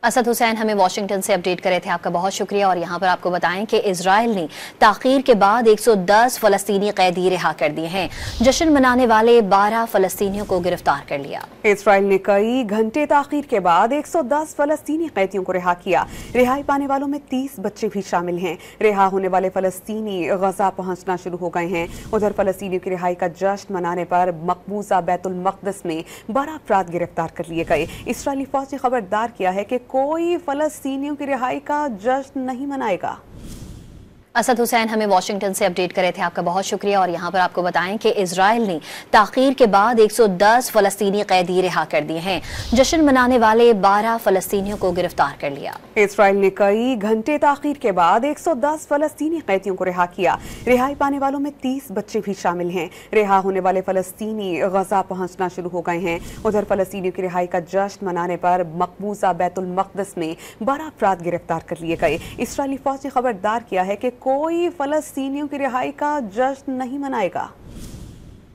اسد حسین ہمیں واشنگٹن سے اپڈیٹ کرے تھے، آپ کا بہت شکریہ۔ اور یہاں پر آپ کو بتائیں کہ اسرائیل نے تاخیر کے بعد 110 فلسطینی قیدی رہا کر دیے ہیں۔ جشن منانے والے 12 فلسطینیوں کو گرفتار کر لیا۔ اسرائیل نے کئی گھنٹے تاخیر کے بعد 110 فلسطینی قیدیوں کو رہا کیا۔ رہائی پانے والوں میں 30 بچے بھی شامل ہیں۔ رہا ہونے والے فلسطینی غزہ پہنچنا شروع ہو گئے ہیں۔ ادھر فلسطینیوں کی رہائی کا جشن منانے پر مقبوضہ بیت المقدس میں 12 افراد گرفتار کر لیے گئے۔ اسرائیلی فوج نے خبردار کیا ہے کہ کوئی فلسطینیوں کی رہائی کا جشن نہیں منائے گا۔ اسد حسین ہمیں واشنگٹن سے اپڈیٹ کرے تھے، آپ کا بہت شکریہ۔ اور یہاں پر آپ کو بتائیں کہ اسرائیل نے تاخیر کے بعد 110 فلسطینی قیدی رہا کر دیے ہیں۔ جشن منانے والے 12 فلسطینیوں کو گرفتار کر لیا۔ اسرائیل نے کئی گھنٹے تاخیر کے بعد 110 فلسطینی قیدیوں کو رہا کیا۔ رہائی پانے والوں میں 30 بچے بھی شامل ہیں۔ رہا ہونے والے فلسطینی غزہ پہنچنا شروع ہو گئے ہیں۔ ادھر فلسطینیوں کی رہائی کا جشن منانے پر مقبوضہ بیت المقدس میں 12 افراد گرفتار کر لیے گئے۔ اسرائیلی فوج نے خبردار کیا ہے کہ کوئی فلسطینیوں کی رہائی کا جشن نہیں منائے گا۔